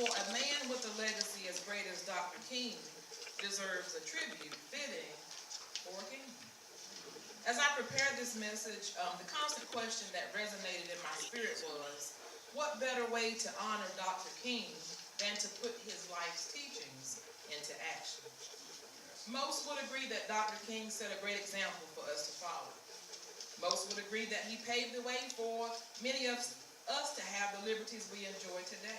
For a man with a legacy as great as Dr. King deserves a tribute fitting for a king. As I prepared this message, the constant question that resonated in my spirit was, what better way to honor Dr. King than to put his life's teachings into action? Most would agree that Dr. King set a great example for us to follow. Most would agree that he paved the way for many of us to have the liberties we enjoy today.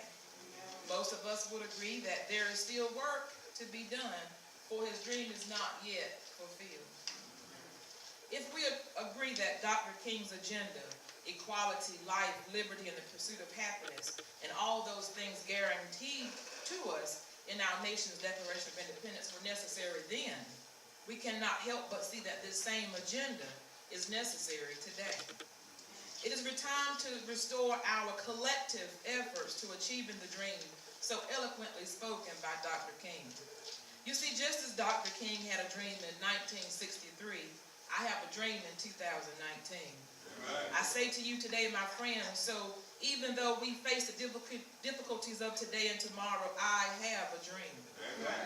Most of us would agree that there is still work to be done, for his dream is not yet fulfilled. If we agree that Dr. King's agenda, equality, life, liberty, and the pursuit of happiness, and all those things guaranteed to us in our nation's Declaration of Independence were necessary then, we cannot help but see that this same agenda is necessary today. It is time to restore our collective efforts to achieving the dream so eloquently spoken by Dr. King. You see, just as Dr. King had a dream in 1963, I have a dream in 2019. I say to you today, my friends, so even though we face the difficulties of today and tomorrow, I have a dream.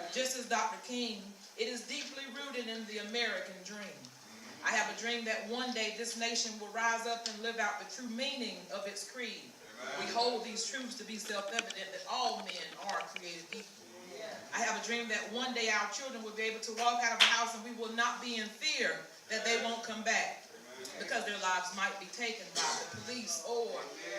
Just as Dr. King, it is deeply rooted in the American dream. I have a dream that one day this nation will rise up and live out the true meaning of its creed. We hold these truths to be self-evident that all men are created equal. I have a dream that one day our children will be able to walk out of a house and we will not be in fear that they won't come back because their lives might be taken by the police or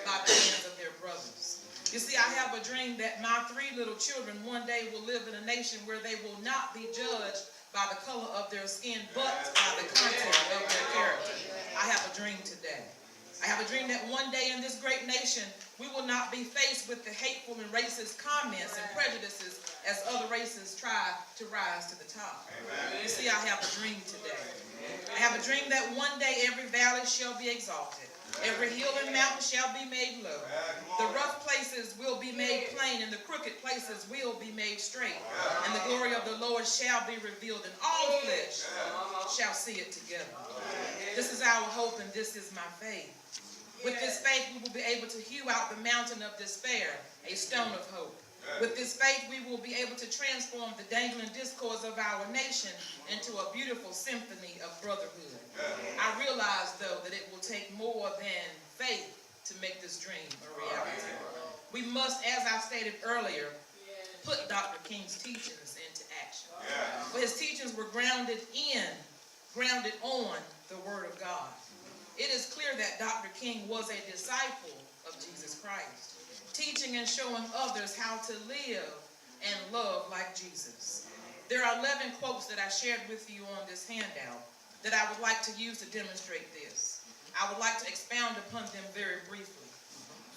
by the hands of their brothers. You see, I have a dream that my 3 little children one day will live in a nation where they will not be judged by the color of their skin, but by the content of their character. I have a dream today. I have a dream that one day in this great nation, we will not be faced with the hateful and racist comments and prejudices as other races try to rise to the top. You see, I have a dream today. I have a dream that one day every valley shall be exalted. Every hill and mountain shall be made low. The rough places will be made plain, and the crooked places will be made straight. And the glory of the Lord shall be revealed, and all flesh shall see it together. This is our hope, and this is my faith. With this faith, we will be able to hew out the mountain of despair, a stone of hope. With this faith, we will be able to transform the dangling discords of our nation into a beautiful symphony of brotherhood. I realize, though, that it will take more than faith to make this dream a reality. We must, as I stated earlier, put Dr. King's teachings into action. For his teachings were grounded on the Word of God. It is clear that Dr. King was a disciple of Jesus Christ, teaching and showing others how to live and love like Jesus. There are 11 quotes that I shared with you on this handout that I would like to use to demonstrate this. I would like to expound upon them very briefly.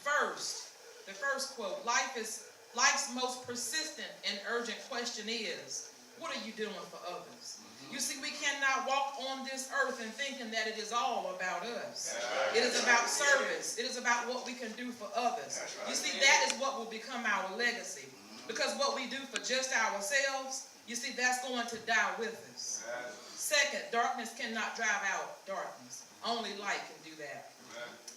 First, the first quote, life's most persistent and urgent question is, what are you doing for others? You see, we cannot walk on this earth and thinking that it is all about us. It is about service. It is about what we can do for others. You see, that is what will become our legacy. Because what we do for just ourselves, you see, that's going to die with us. Second, darkness cannot drive out darkness. Only light can do that.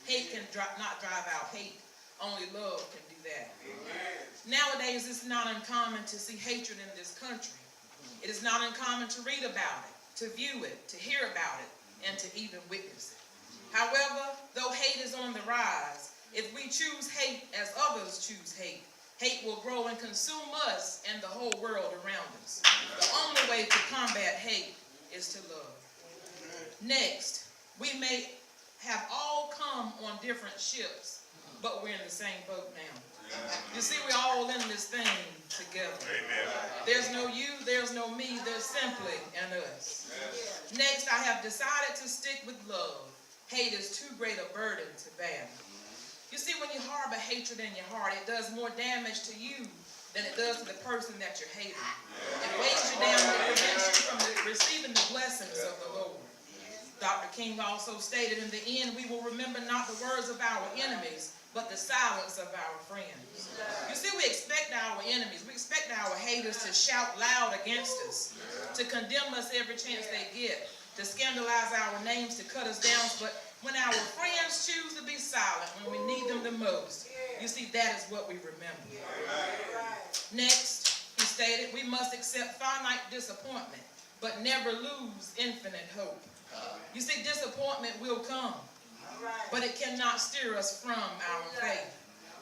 Hate cannot drive out hate. Only love can do that. Nowadays, it's not uncommon to see hatred in this country. It is not uncommon to read about it, to view it, to hear about it, and to even witness it. However, though hate is on the rise, if we choose hate as others choose hate, hate will grow and consume us and the whole world around us. The only way to combat hate is to love. Next, we may have all come on different ships, but we're in the same boat now. You see, we're all in this thing together. There's no you, there's no me, there's simply an us. Next, I have decided to stick with love. Hate is too great a burden to bear. You see, when you harbor hatred in your heart, it does more damage to you than it does to the person that you're hating. It weighs you down and it prevents you from receiving the blessings of the Lord. Dr. King also stated, in the end, we will remember not the words of our enemies, but the silence of our friends. You see, we expect our enemies, we expect our haters to shout loud against us, to condemn us every chance they get. to scandalize our names, to cut us down. But when our friends choose to be silent, when we need them the most, you see, that is what we remember. Next, he stated, we must accept finite disappointment, but never lose infinite hope. You see, disappointment will come, but it cannot steer us from our faith.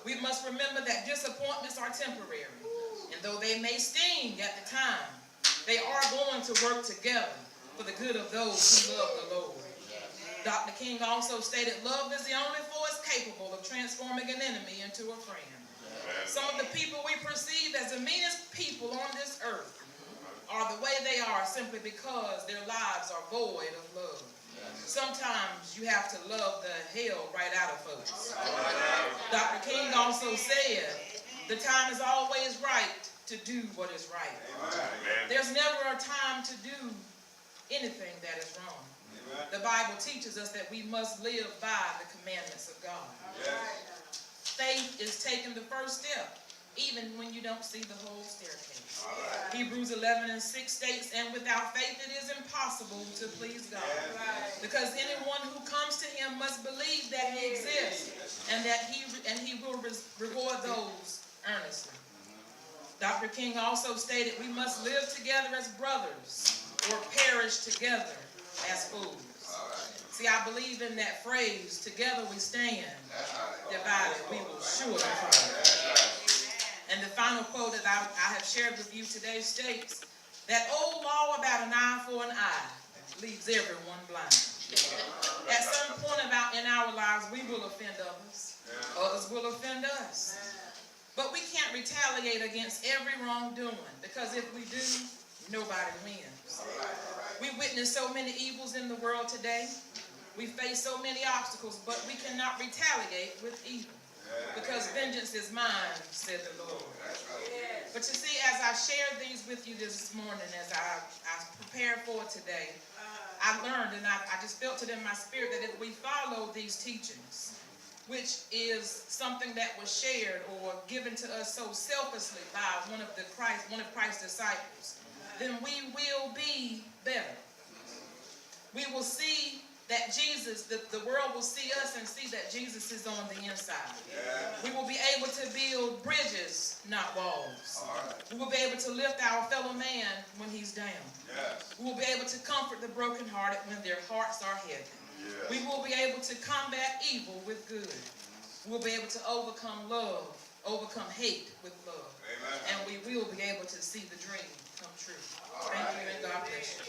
We must remember that disappointments are temporary, and though they may sting at the time, they are going to work together for the good of those who love the Lord. Dr. King also stated, love is the only force capable of transforming an enemy into a friend. Some of the people we perceive as the meanest people on this earth are the way they are simply because their lives are void of love. Sometimes you have to love the hell right out of folks. Dr. King also said, the time is always right to do what is right. There's never a time to do anything that is wrong. The Bible teaches us that we must live by the commandments of God. Faith is taking the first step, even when you don't see the whole staircase. Hebrews 11:6 states, and without faith it is impossible to please God. Because anyone who comes to him must believe that he exists and that he will reward those earnestly. Dr. King also stated, we must live together as brothers or perish together as fools. See, I believe in that phrase, together we stand, divided we will surely fall. And the final quote that I have shared with you today states, that old law about an eye for an eye leaves everyone blind. At some point in our lives, we will offend others. Others will offend us. But we can't retaliate against every wrongdoing, because if we do, nobody wins. We witness so many evils in the world today. We face so many obstacles, but we cannot retaliate with evil, because vengeance is mine, said the Lord. But you see, as I shared these with you this morning, as I prepared for today, I learned, and I just felt it in my spirit, that if we follow these teachings, which is something that was shared or given to us so selflessly by one of Christ's disciples, then we will be better. We will see that Jesus, the world will see us and see that Jesus is on the inside. We will be able to build bridges, not walls. We will be able to lift our fellow man when he's down. We will be able to comfort the brokenhearted when their hearts are heavy. We will be able to combat evil with good. We will be able to overcome hate with love. And we will be able to see the dream come true. Thank you, and God bless you.